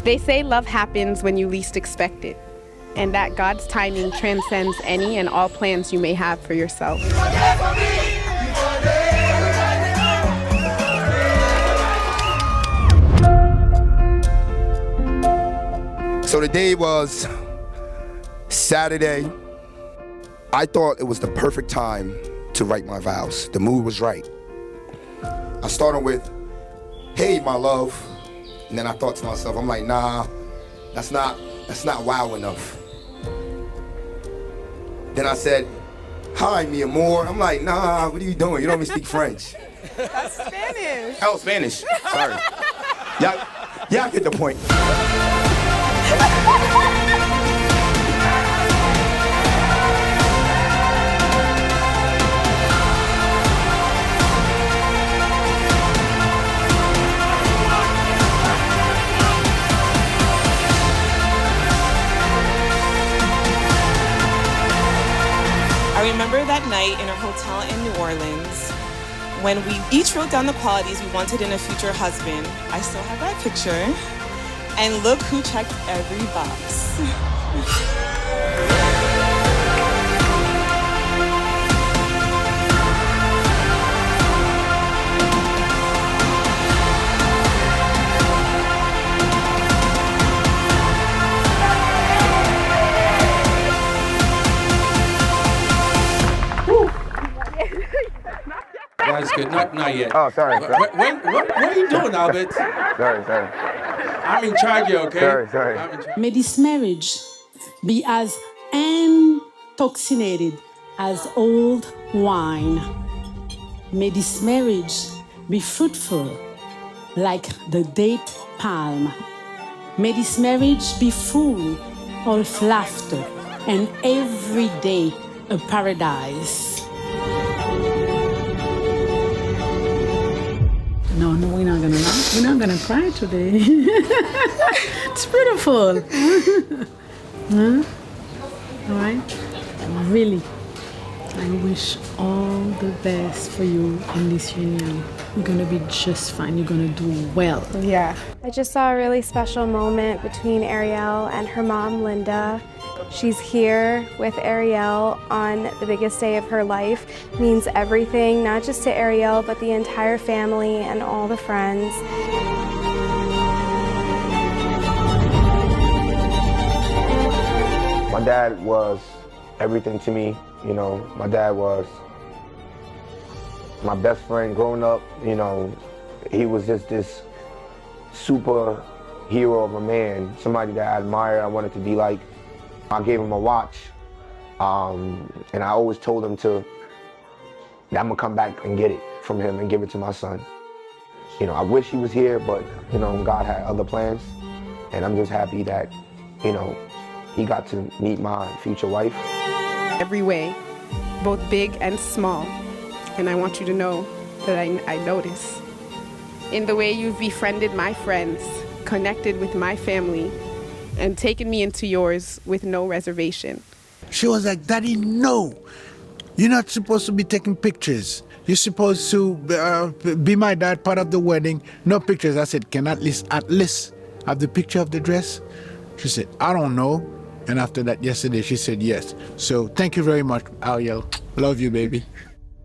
They say love happens when you least expect it, and that God's timing transcends any and all plans you may have for yourself. So the day was Saturday. I thought it was the perfect time to write my vows. The mood was right. I started with, hey, my love. And then I thought to myself, I'm like, nah, that's not wow enough. Then I said, hi, mi amor. I'm like, nah, what are you doing? You don't even speak French. That's Spanish. Oh, Spanish. Sorry. Y'all get the point. I remember that night in our hotel in New Orleans when we each wrote down the qualities we wanted in a future husband. I still have that picture. And look who checked every box. That's good. Not yet. Oh, sorry. What are you doing, Albert? Sorry. I'm in charge here, okay? Sorry. I'm in charge. May this marriage be as intoxicated as old wine. May this marriage be fruitful like the date palm. May this marriage be full of laughter and every day a paradise. No, we're not gonna laugh. We're not gonna cry today. It's beautiful. Huh? All right? Really, I wish all the best for you in this union. You're gonna be just fine. You're gonna do well. Yeah. I just saw a really special moment between Arielle and her mom, Linda. She's here with Arielle on the biggest day of her life. It means everything, not just to Arielle, but the entire family and all the friends. My dad was everything to me. You know, my dad was my best friend growing up. You know, he was just this superhero of a man, somebody that I admired, I wanted to be like. I gave him a watch, and I always told him that I'm gonna come back and get it from him and give it to my son. You know, I wish he was here, but, you know, God had other plans, and I'm just happy that, you know, he got to meet my future wife. Every way, both big and small. And I want you to know that I notice. In the way you've befriended my friends, connected with my family, and taken me into yours with no reservation. She was like, Daddy, no. You're not supposed to be taking pictures. You're supposed to be my dad, part of the wedding. No pictures. I said, can at least have the picture of the dress? She said, I don't know. And after that, yesterday, she said yes. So thank you very much, Arielle. Love you, baby.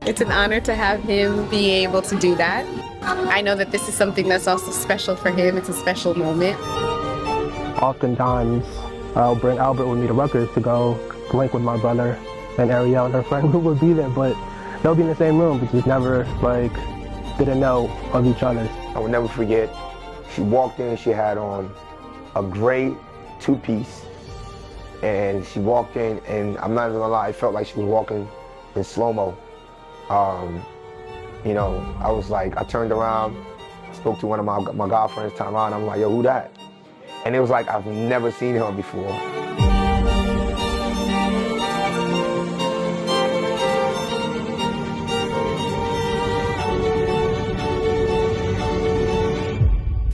It's an honor to have him be able to do that. I know that this is something that's also special for him. It's a special moment. Oftentimes, I'll bring Albert with me to Rutgers to go link with my brother, and Arielle and her friend would be there, but they'll be in the same room, but just never, didn't know of each other. I will never forget, she walked in, she had on a gray two-piece, and she walked in, and I'm not even gonna lie, I felt like she was walking in slow-mo. You know, I was like, I turned around, spoke to one of my godfriends, Tyron, I'm like, yo, who that? And it was like, I've never seen her before.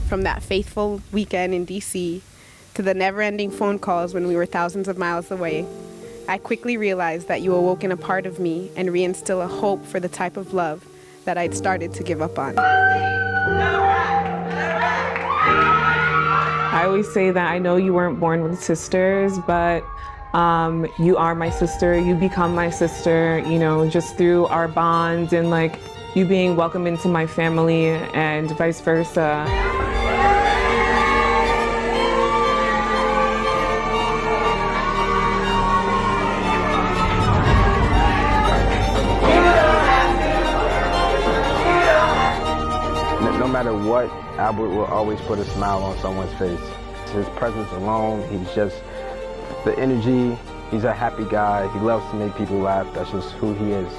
From that faithful weekend in DC to the never-ending phone calls when we were thousands of miles away, I quickly realized that you awoken a part of me and reinstill a hope for the type of love that I'd started to give up on. I always say that I know you weren't born with sisters, but you are my sister. You become my sister, you know, just through our bonds and like you being welcomed into my family and vice versa. No matter what, Albert will always put a smile on someone's face. His presence alone, he's just the energy. He's a happy guy. He loves to make people laugh. That's just who he is.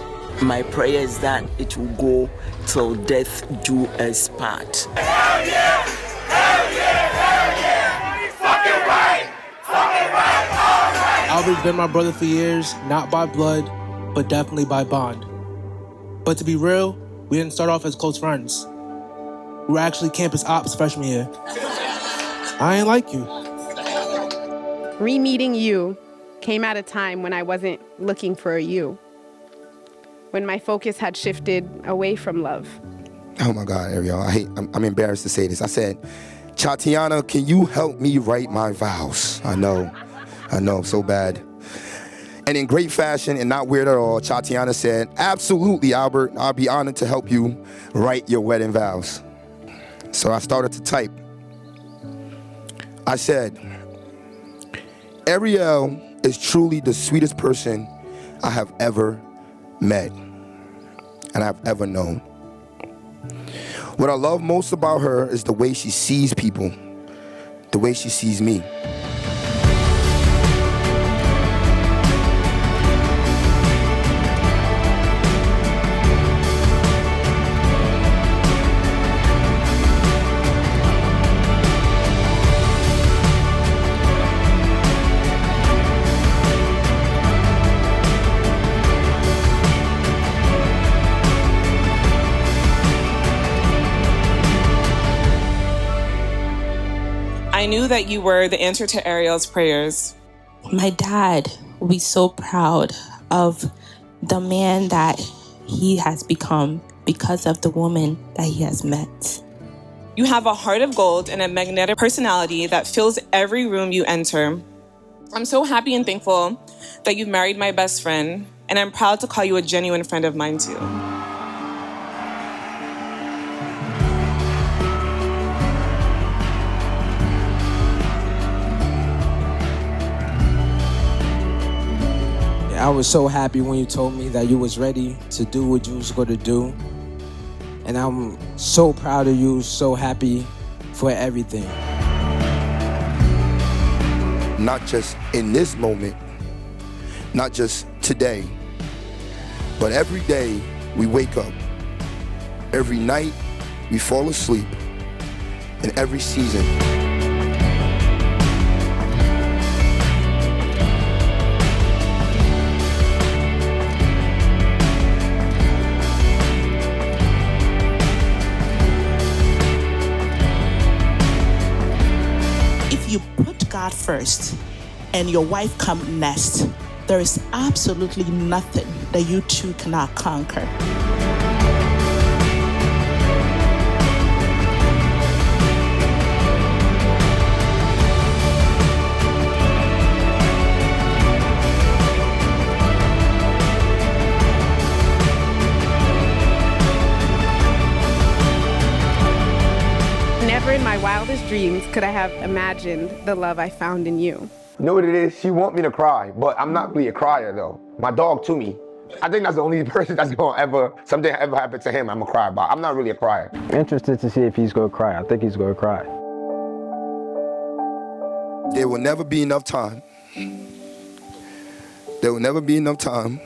My prayer is that it will go till death do us part. Hell yeah! Hell yeah! Hell yeah! Fucking right! Fucking right! All right! Albert's been my brother for years, not by blood, but definitely by bond. But to be real, we didn't start off as close friends. We were actually campus ops freshman year. I ain't like you. Re-meeting you came at a time when I wasn't looking for a you. When my focus had shifted away from love. Oh my God, Arielle, I'm embarrassed to say this. I said, Chatiana, can you help me write my vows? I know, so bad. And in great fashion and not weird at all, Chatiana said, absolutely, Albert, I'll be honored to help you write your wedding vows. So I started to type. I said, Arielle is truly the sweetest person I have ever met and I've ever known. What I love most about her is the way she sees people, the way she sees me. I knew that you were the answer to Arielle's prayers. My dad will be so proud of the man that he has become because of the woman that he has met. You have a heart of gold and a magnetic personality that fills every room you enter. I'm so happy and thankful that you've married my best friend, and I'm proud to call you a genuine friend of mine too. I was so happy when you told me that you was ready to do what you was going to do. And I'm so proud of you, so happy for everything. Not just in this moment, not just today, but every day we wake up, every night we fall asleep, and every season. You put God first and your wife come next, there is absolutely nothing that you two cannot conquer. Never in my wildest dreams could I have imagined the love I found in you. You know what it is? She want me to cry, but I'm not really a crier though. My dog to me. I think that's the only person that's gonna something ever happen to him, I'm gonna cry about. I'm not really a crier. Interested to see if he's gonna cry. I think he's gonna cry. There will never be enough time. There will never be enough time.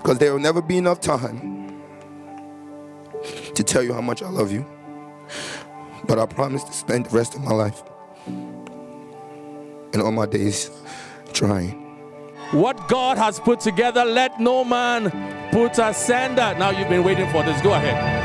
Because there will never be enough time to tell you how much I love you. But I promise to spend the rest of my life and all my days trying. What God has put together, let no man put asunder. Now you've been waiting for this. Go ahead.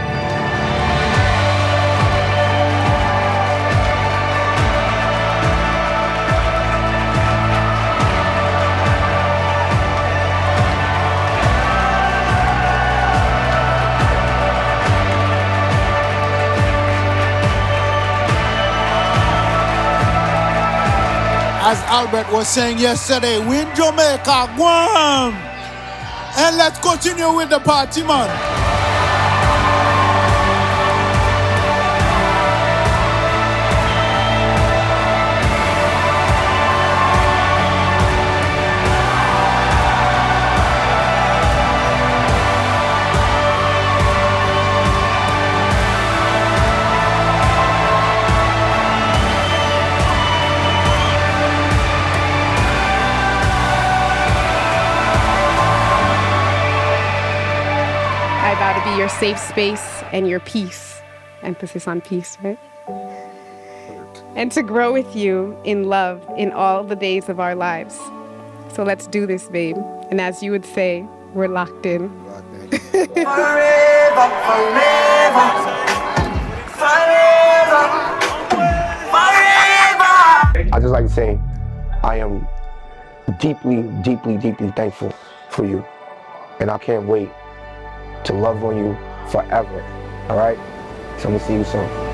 Albert was saying yesterday, we in Jamaica, Guam. And let's continue with the party, man. I vow to be your safe space and your peace. Emphasis on peace, right? And to grow with you in love in all the days of our lives. So let's do this, babe. And as you would say, we're locked in. Forever, forever, forever, forever. I just like to say, I am deeply, deeply, deeply thankful for you. And I can't wait to love on you forever. All right? So I'm gonna see you soon.